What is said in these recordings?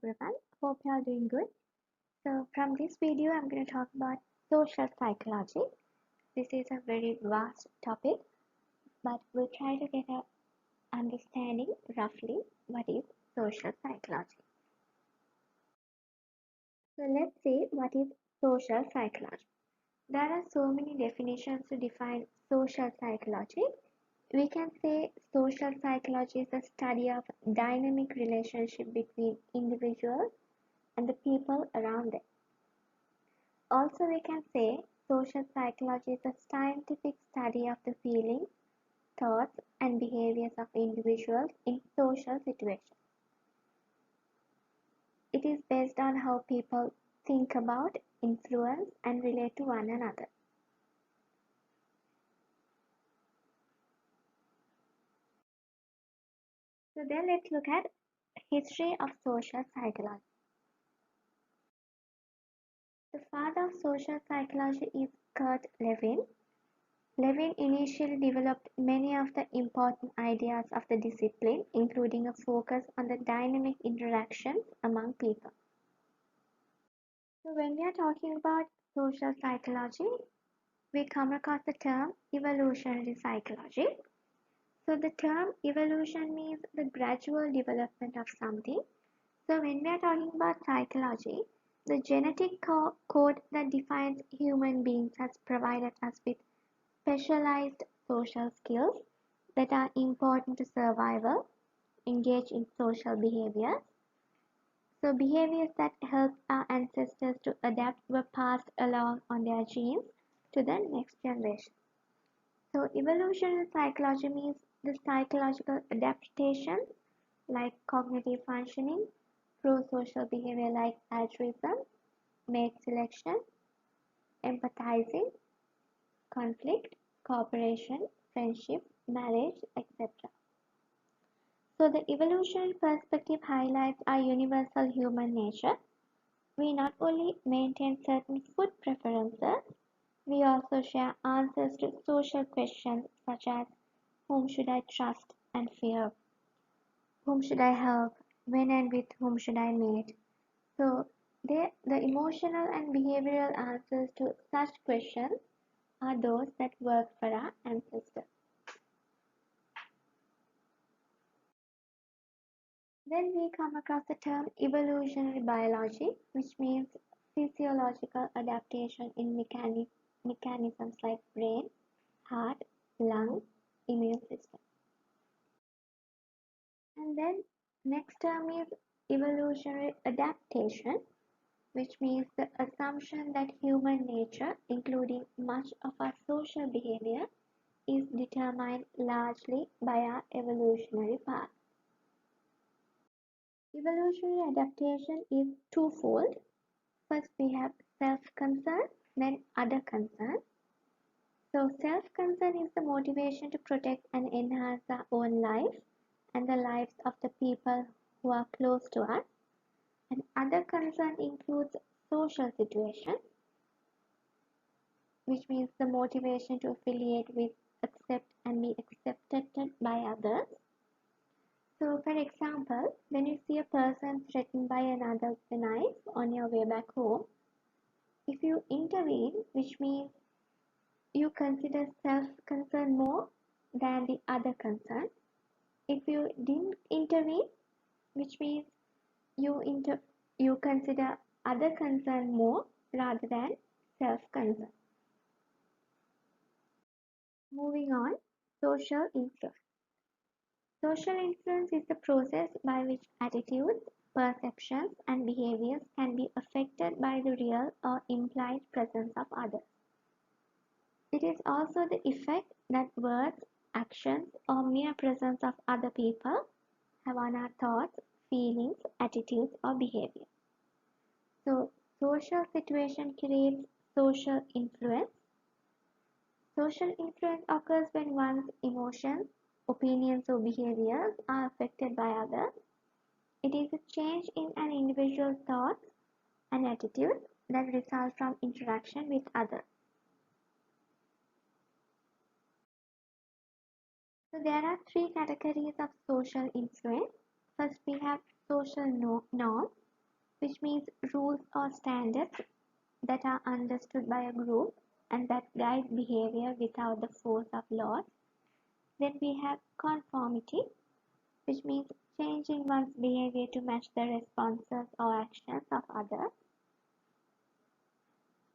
everyone. Hope you are doing good. So, from this video, I'm going to talk about social psychology. This is a very vast topic, but we'll try to get a understanding roughly what is social psychology. So, let's see what is social psychology. There are so many definitions to define social psychology. We can say social psychology is the study of dynamic relationship between individuals and the people around them. Also, we can say social psychology is a scientific study of the feelings, thoughts, and behaviors of individuals in social situations. It is based on how people think about, influence, and relate to one another. So then let's look at history of social psychology. The father of social psychology is Kurt Lewin. Lewin initially developed many of the important ideas of the discipline, including a focus on the dynamic interactions among people. So when we are talking about social psychology, we come across the term evolutionary psychology. So the term evolution means the gradual development of something. So when we are talking about psychology, the genetic code that defines human beings has provided us with specialized social skills that are important to survival, engage in social behaviors. So behaviors that helped our ancestors to adapt were passed along on their genes to the next generation. So evolutionary psychology means the psychological adaptation like cognitive functioning, pro-social behavior like altruism, mate selection, empathizing, conflict, cooperation, friendship, marriage, etc. So the evolutionary perspective highlights our universal human nature. We not only maintain certain food preferences, we also share answers to social questions such as whom should I trust and fear, whom should I help, when and with whom should I mate. So the emotional and behavioral answers to such questions are those that work for our ancestors. Then we come across the term evolutionary biology, which means physiological adaptation in mechanisms like brain, heart, lung, immune system. And then next term is evolutionary adaptation, which means the assumption that human nature, including much of our social behavior, is determined largely by our evolutionary path. Evolutionary adaptation is twofold. First, we have self-concern, then other concern. So, self-concern is the motivation to protect and enhance our own life and the lives of the people who are close to us. And other concern includes social situations, which means the motivation to affiliate with, accept, and be accepted by others. So, for example, when you see a person threatened by another with a knife on your way back home, if you intervene, which means you consider self-concern more than the other concern. If you didn't intervene, which means you consider other concern more rather than self-concern. Moving on, social influence. Social influence is the process by which attitudes, perceptions, and behaviors can be affected by the real or implied presence of others. It is also the effect that words, actions, or mere presence of other people have on our thoughts, feelings, attitudes, or behavior. So, social situation creates social influence. Social influence occurs when one's emotions, opinions, or behaviors are affected by others. It is a change in an individual's thoughts and attitudes that result from interaction with others. So there are three categories of social influence. First, we have social norms. which means rules or standards that are understood by a group and that guide behavior without the force of laws. Then we have conformity, which means changing one's behavior to match the responses or actions of others.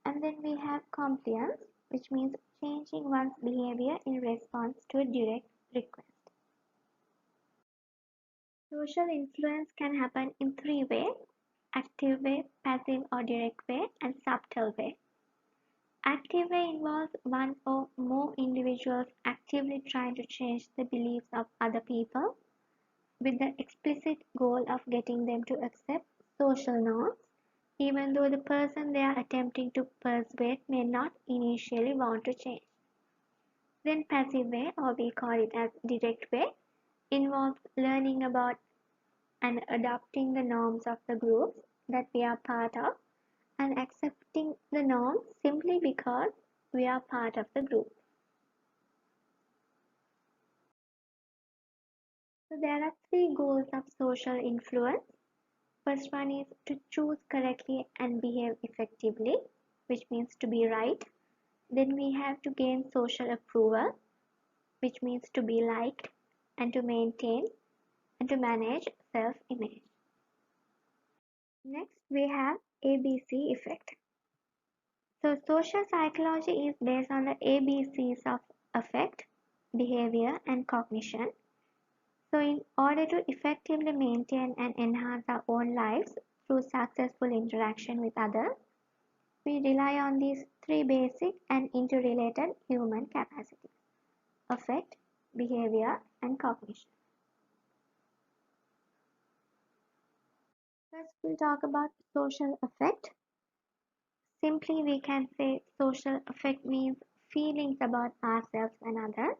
And then we have compliance, which means changing one's behavior in response to a direct request. Social influence can happen in three ways: active way, passive or direct way, and subtle way. Active way involves one or more individuals actively trying to change the beliefs of other people with the explicit goal of getting them to accept social norms, even though the person they are attempting to persuade may not initially want to change. Then passive way, or we call it as direct way, involves learning about and adopting the norms of the groups that we are part of and accepting the norms simply because we are part of the group. So there are three goals of social influence. First one is to choose correctly and behave effectively, which means to be right. Then we have to gain social approval, which means to be liked and to maintain and to manage self-image. Next we have ABC effect. So social psychology is based on the ABCs of affect, behavior and cognition. So in order to effectively maintain and enhance our own lives through successful interaction with others, we rely on these three basic and interrelated human capacities: affect, behavior and cognition. First we'll talk about social affect. Simply we can say social affect means feelings about ourselves and others.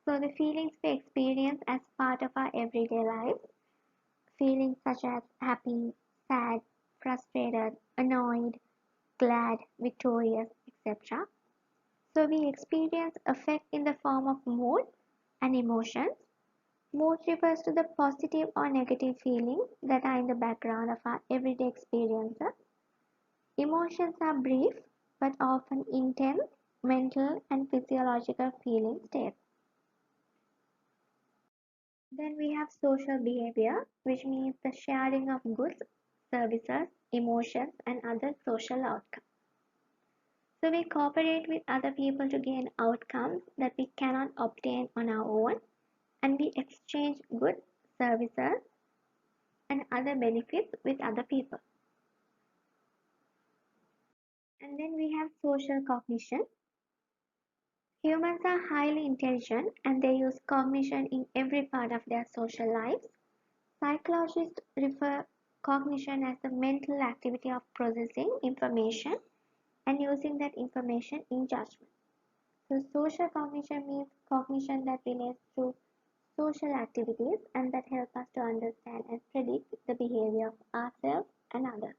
So the feelings we experience as part of our everyday life, feelings such as happy, sad, frustrated, annoyed, glad, victorious, etc. So we experience affect in the form of mood and emotions. Mood refers to the positive or negative feelings that are in the background of our everyday experiences. Emotions are brief but often intense mental and physiological feeling states. Then we have social behavior, which means the sharing of goods, services, emotions, and other social outcomes. So we cooperate with other people to gain outcomes that we cannot obtain on our own, and we exchange goods, services, and other benefits with other people. And then we have social cognition. Humans are highly intelligent and they use cognition in every part of their social lives. Psychologists refer cognition as the mental activity of processing information and using that information in judgment. So social cognition means cognition that relates to social activities and that help us to understand and predict the behavior of ourselves and others.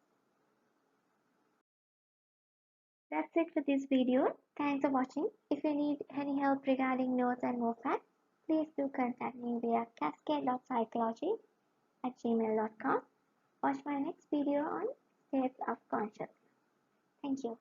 That's it for this video. Thanks for watching. If you need any help regarding notes and more facts, please do contact me via cascade.psychology@gmail.com. Watch my next video on states of consciousness. Thank you.